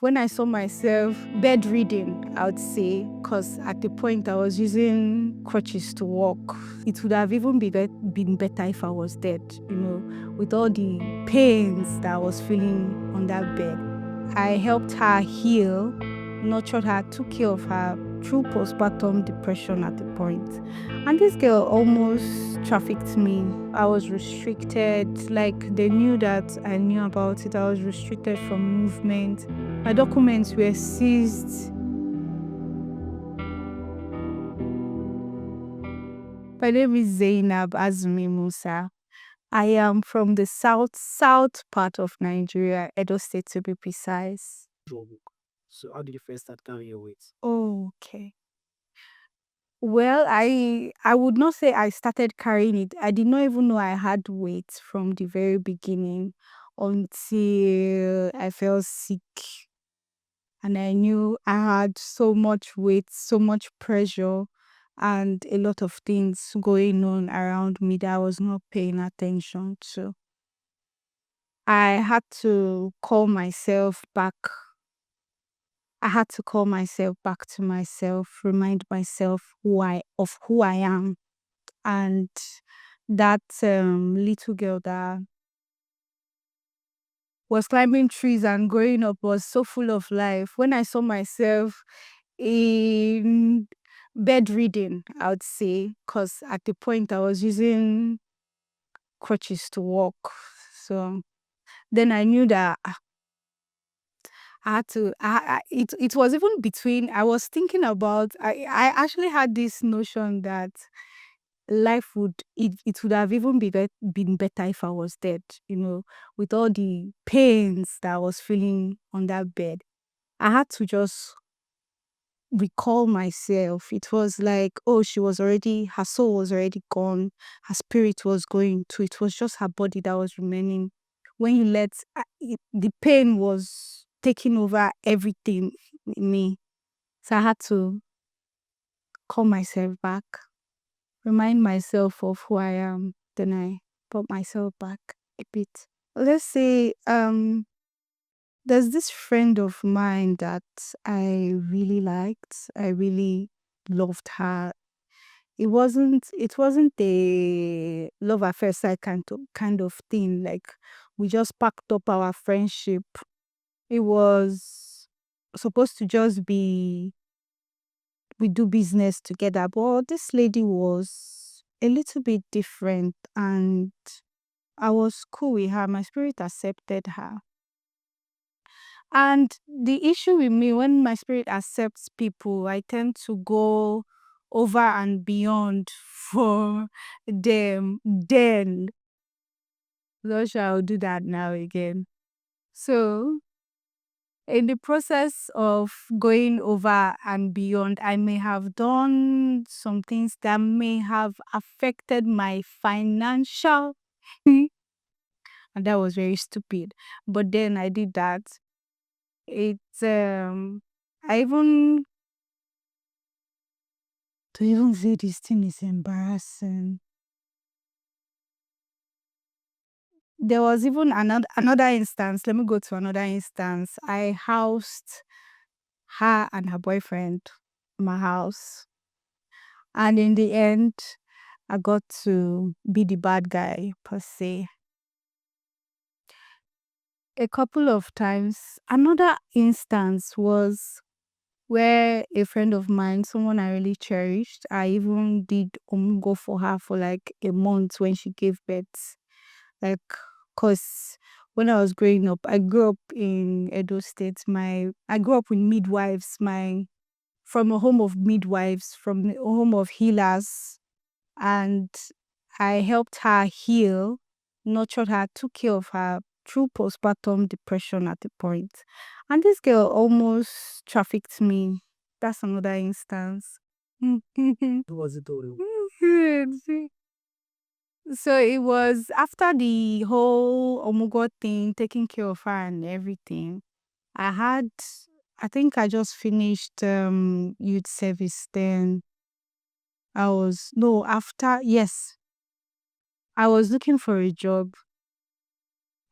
When I saw myself bedridden, I would say, because at the point I was using crutches to walk. It would have even been better if I was dead, with all the pains that I was feeling on that bed. I helped her heal, nurtured her, took care of her through postpartum depression at the point. And this girl almost trafficked me. I was restricted, like they knew that I knew about it. I was restricted from movement. My documents were seized. My name is Zainab Azumi Musa. I am from the south part of Nigeria, Edo State to be precise. So how did you first start carrying your weight? Oh, okay. Well, I would not say I started carrying it. I did not even know I had weight from the very beginning until I fell sick. And I knew I had so much weight, so much pressure, and a lot of things going on around me that I was not paying attention to. I had to call myself back. I had to call myself back to myself, remind myself who I am. And that little girl that was climbing trees and growing up was so full of life. When I saw myself in bedridden, I would say, because at the point I was using crutches to walk. So then I knew that I had to, it was even between, I was thinking about, I actually had this notion that life it would have even been better if I was dead, with all the pains that I was feeling on that bed. I had to just recall myself. It was like, oh, her soul was already gone, her spirit was going to, it was just her body that was remaining. When you the pain was taking over everything in me. So I had to call myself back, remind myself of who I am. Then I brought myself back a bit. Let's say, there's this friend of mine that I really liked. I really loved her. It wasn't a love at first sight kind of thing. Like we just packed up our friendship. It was supposed to just be we do business together. But this lady was a little bit different and I was cool with her. My spirit accepted her. And the issue with me, when my spirit accepts people, I tend to go over and beyond for them. Then, not sure I'll do that now again. So, in the process of going over and beyond, I may have done some things that may have affected my financial, and that was very stupid. But then I did that. It's I even To even say this thing is embarrassing. There was even another instance. Let me go to another instance. I housed her and her boyfriend in my house. And in the end, I got to be the bad guy per se. A couple of times. Another instance was where a friend of mine, someone I really cherished, I even did go for her for like a month when she gave birth. Like, cause when I was growing up, I grew up in Edo State. I grew up with midwives. From a home of midwives, from a home of healers, and I helped her heal, nurtured her, took care of her through postpartum depression at the point. And this girl almost trafficked me. That's another instance. Who was it all? So it was after the whole Omugo thing, taking care of her and everything. I had, I think I just finished youth service then. Yes, I was looking for a job.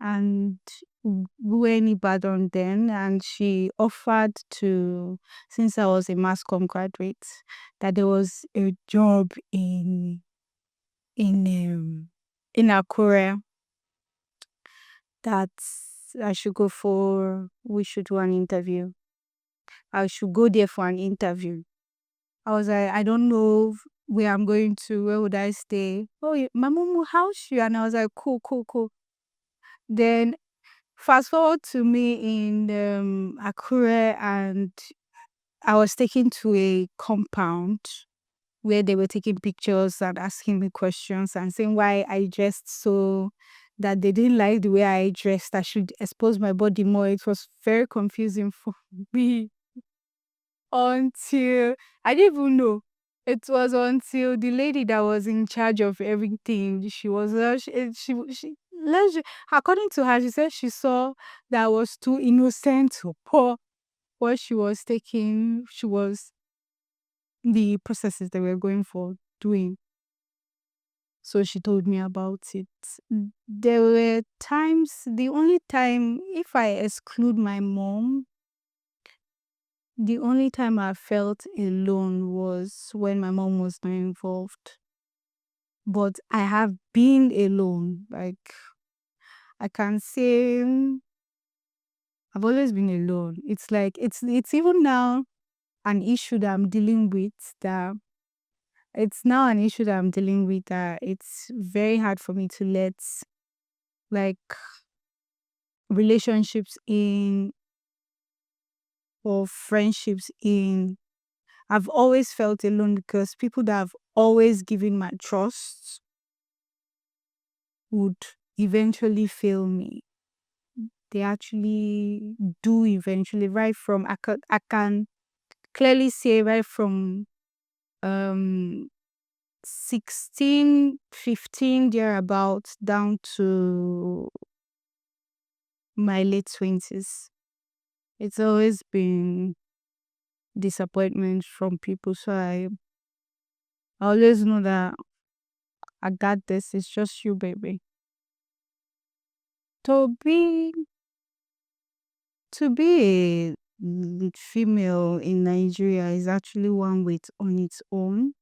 and we were in Ibadan then, and she offered to, since I was a mass comm graduate, that there was a job in um in Akure that I should go for. We should do an interview. I should go there for an interview. I was like, I don't know where I'm going to. Where would I stay? Oh, my mom will house you, and I was like, cool, cool, cool. Then fast forward to me in Akure, and I was taken to a compound where they were taking pictures and asking me questions and saying why I dressed so, that they didn't like the way I dressed. I should expose my body more. It was very confusing for me until I didn't even know. It was until the lady that was in charge of everything, she was let's according to her, she said she saw that I was too innocent to pour what she was taking. She was the processes that we were going for doing. So she told me about it. There were times, the only time, if I exclude my mom, the only time I felt alone was when my mom was not involved. But I have been alone. Like, I can say I've always been alone. It's like, it's even now an issue that I'm dealing with, that it's now an issue that I'm dealing with, that it's very hard for me to let, like, relationships in or friendships in. I've always felt alone because people that have always given my trust would eventually fail me. They actually do eventually, right from, I can clearly say right from um 16, 15 thereabouts down to my late 20s. It's always been disappointment from people. So I always know that I got this. It's just you, baby. To be to be a female in Nigeria is actually one weight on its own.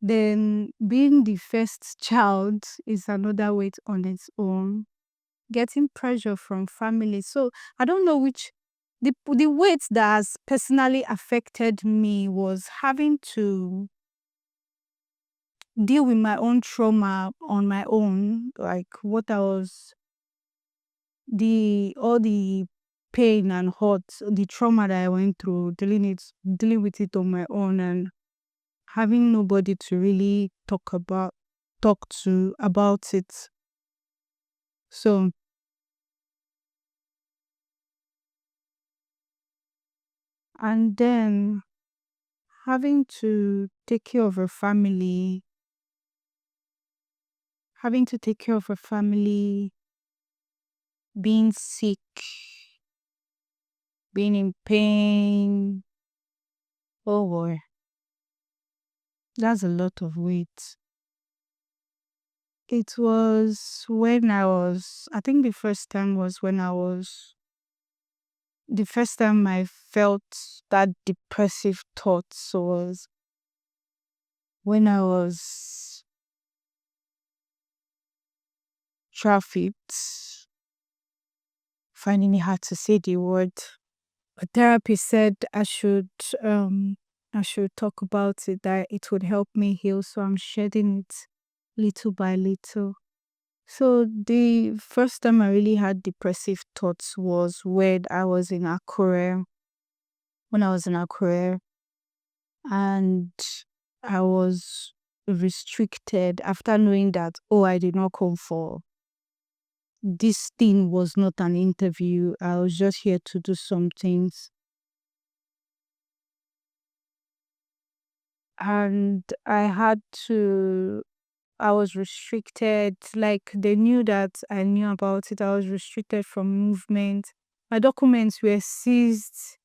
Then being the first child is another weight on its own. Getting pressure from family. So I don't know which, the weight that has personally affected me was having to deal with my own trauma on my own, like what I was, the all the pain and hurt, the trauma that I went through, dealing with it on my own, and having nobody to really talk to about it. So, and then having to take care of a family, being sick, being in pain. Oh boy, that's a lot of weight. It was when I think the first time I felt that depressive thoughts was when I was trafficked, finding it hard to say the word. A therapist said I should talk about it, that it would help me heal. So I'm shedding it little by little. So the first time I really had depressive thoughts was when I was in Akure, and I was restricted after knowing that, oh, I did not come for this thing, was not an interview. I was just here to do some things. And I was restricted. Like, they knew that I knew about it. I was restricted from movement. My documents were seized.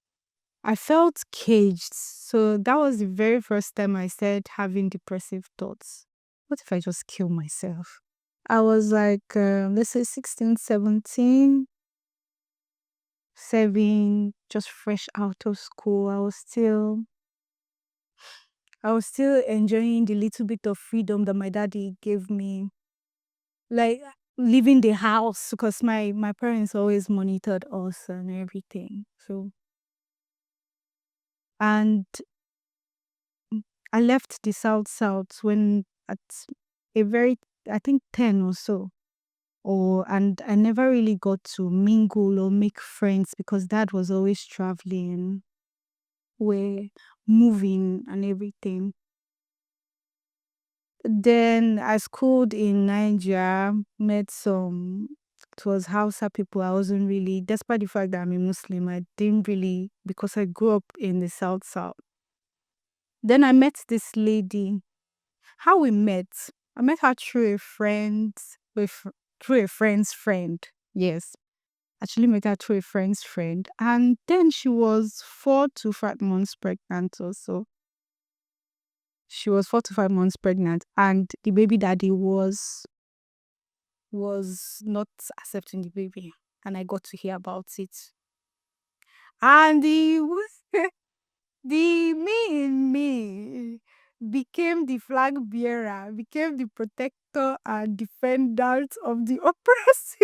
I felt caged. So that was the very first time I started having depressive thoughts. What if I just kill myself? I was like, let's say 16, 17, 7, just fresh out of school. I was still enjoying the little bit of freedom that my daddy gave me. Like leaving the house because my parents always monitored us and everything. So and I left the South when at a very, I think 10 or so. And I never really got to mingle or make friends because dad was always traveling, we're moving and everything. Then I schooled in Nigeria, met some, it was Hausa people. I wasn't really, despite the fact that I'm a Muslim, I didn't really, because I grew up in the South. Then I met this lady. How we met? I met her through a friend, with through a friend's friend. Yes, actually met her through a friend's friend, and then she was 4 to 5 months pregnant. Also, she was 4 to 5 months pregnant, and the baby daddy was not accepting the baby, and I got to hear about it. And the me in me became the flag bearer, became the protector and defendant of the oppressed.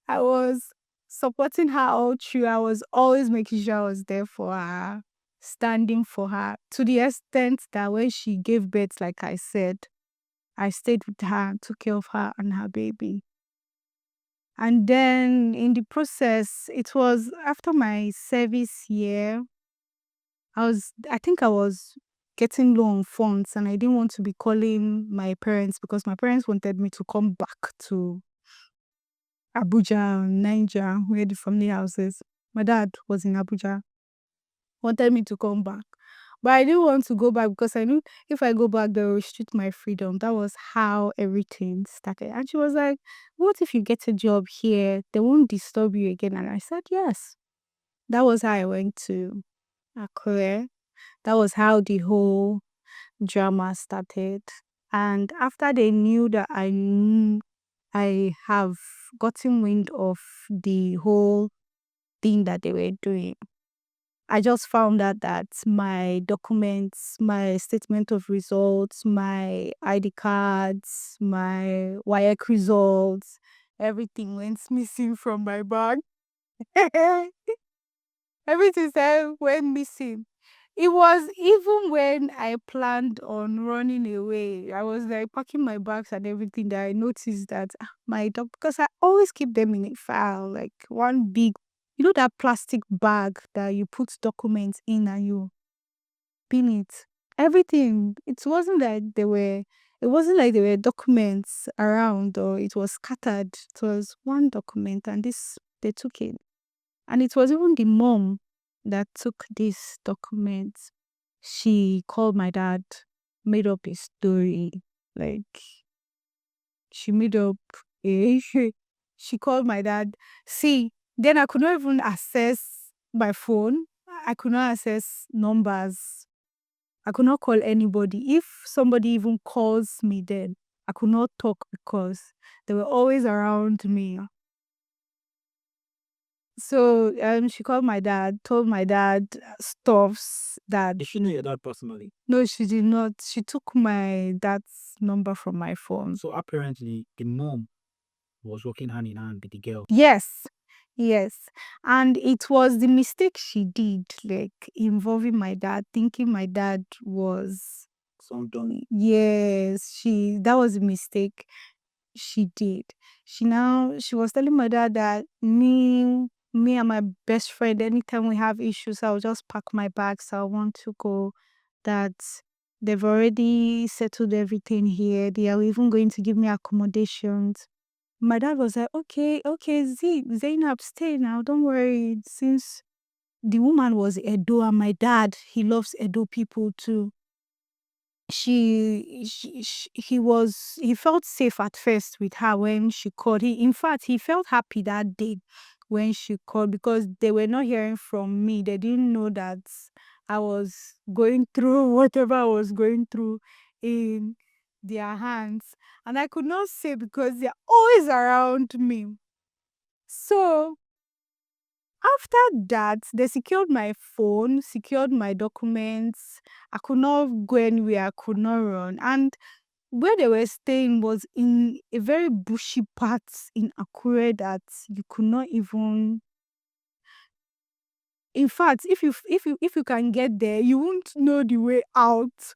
I was supporting her all through. I was always making sure I was there for her, standing for her, to the extent that when she gave birth, like I said, I stayed with her, took care of her and her baby. And then in the process, it was after my service year, I think I was getting low on funds and I didn't want to be calling my parents because my parents wanted me to come back to Abuja, Niger, where the family house is. My dad was in Abuja, wanted me to come back. But I didn't want to go back because I knew if I go back, they'll restrict my freedom. That was how everything started. And she was like, what if you get a job here? They won't disturb you again. And I said, yes. That was how I went to Akure. That was how the whole drama started. And after they knew that I have gotten wind of the whole thing that they were doing, I just found out that my documents, my statement of results, my ID cards, my WIAC results, everything went missing from my bag. Everything went missing. It was even when I planned on running away. I was like packing my bags and everything that I noticed that my dog, because I always keep them in a file, like one big, that plastic bag that you put documents in and you pin it. Everything. It wasn't like there were documents around or it was scattered. It was one document and they took it. And it was even the mom that took this document. She called my dad, made up a story. Like, she made up a. She called my dad. See, then I could not even access my phone. I could not access numbers. I could not call anybody. If somebody even calls me then, I could not talk because they were always around me. So she called my dad, told my dad stuffs that. Did she know your dad personally? No, she did not. She took my dad's number from my phone. So apparently the mom was working hand in hand with the girl. Yes, yes. And it was the mistake she did, like involving my dad, thinking my dad was. Something. Yes, that was a mistake she did. She was telling my dad that me and my best friend, anytime we have issues, I'll just pack my bags. I want to go. That they've already settled everything here. They are even going to give me accommodations. My dad was like, okay, Zainab, stay now. Don't worry. Since the woman was Edo and my dad, he loves Edo people too. He felt safe at first with her when she called. In fact, he felt happy that day when she called because they were not hearing from me. They didn't know that I was going through whatever I was going through in their hands. And I could not say because they're always around me. So after that, they secured my phone, secured my documents. I could not go anywhere, I could not run. And where they were staying was in a very bushy part in Akure that you could not even. In fact, if you can get there, you won't know the way out.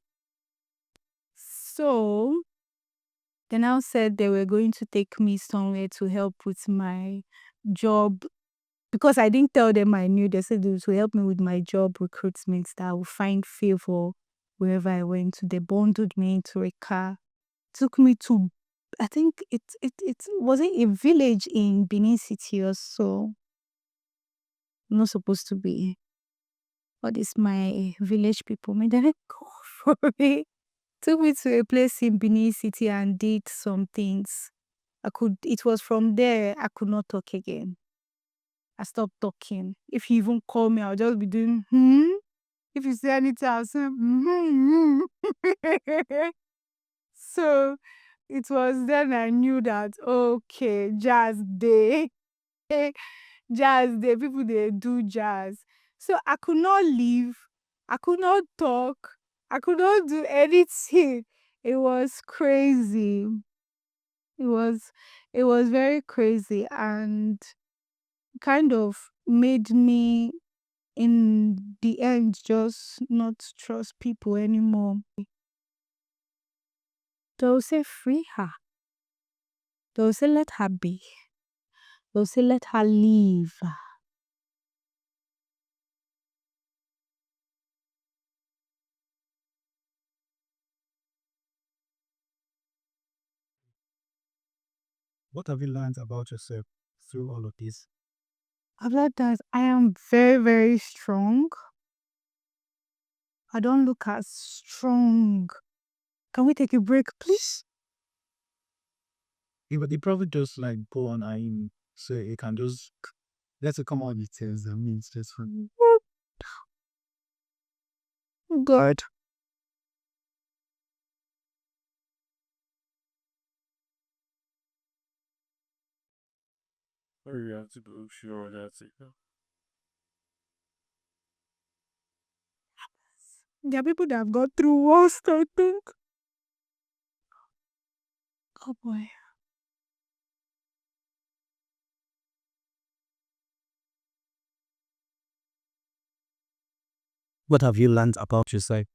So they now said they were going to take me somewhere to help with my job because I didn't tell them I knew. They said they would help me with my job recruitment, that I would find favor wherever I went. They bundled me into a car, took me to, I think it was it a village in Benin City or so. I'm not supposed to be. What is my village people? May they go for me. Took me to a place in Benin City and did some things. It was from there I could not talk again. I stopped talking. If you even call me, I'll just be doing, hmm. If you say anything, I'll say, hmm. So it was then I knew that, okay, jazz day. Jazz day, people, they do jazz. So I could not leave. I could not talk. I could not do anything. It was crazy. It was it was very crazy and kind of made me in the end just not trust people anymore. They'll say free her. They'll say let her be. They'll say let her leave. What have you learned about yourself through all of this? I've learned that I am very, very strong. I don't look as strong. Can we take a break, please? Yeah, but they probably just like go on and so you can just let it come out details. I mean, it's just fun. God. Hayati Bushiro Yatsika. There are people that have got through worse, I think. Oh boy. What have you learned about yourself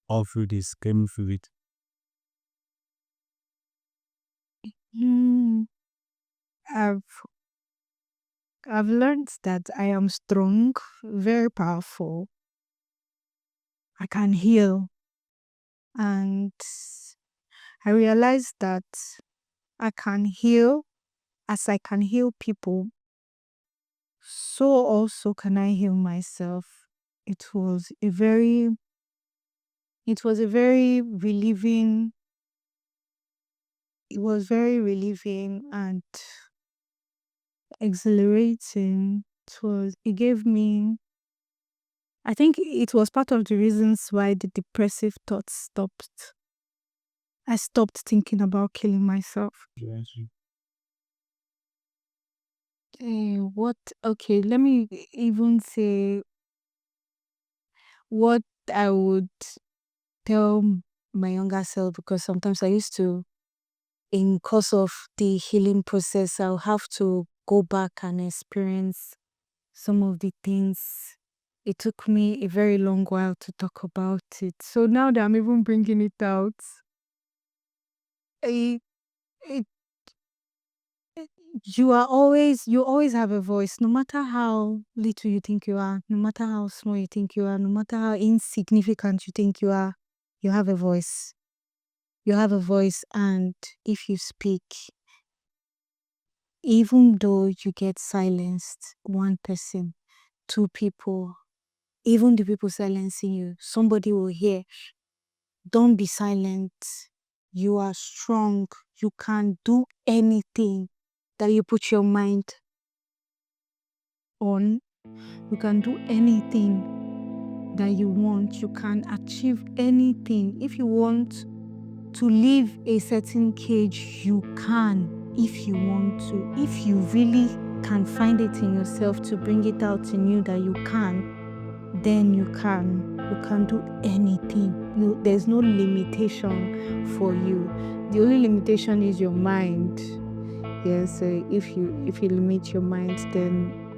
all through this, going through it? Hmm. I've I've learned that I am strong, very powerful. I can heal. And I realized that I can heal as I can heal people. So also can I heal myself. It was a very relieving, it was very relieving and exhilarating. It gave me, I think it was part of the reasons why the depressive thoughts stopped. I stopped thinking about killing myself. What, okay, let me even say what I would tell my younger self, because sometimes I used to, in course of the healing process, I'll have to go back and experience some of the things. It took me a very long while to talk about it. So now that I'm even bringing it out, it, it, you always have a voice, no matter how little you think you are, no matter how small you think you are, no matter how insignificant you think you are, you have a voice. You have a voice, and if you speak, even though you get silenced, one person, two people, even the people silencing you, somebody will hear. Don't be silent. You are strong. You can do anything that you put your mind on. You can do anything that you want. You can achieve anything. If you want to leave a certain cage, you can if you want to. If you really can find it in yourself to bring it out in you that you can, then you can. You can do anything. There's no limitation for you. The only limitation is your mind. Yeah, so if you limit your mind, then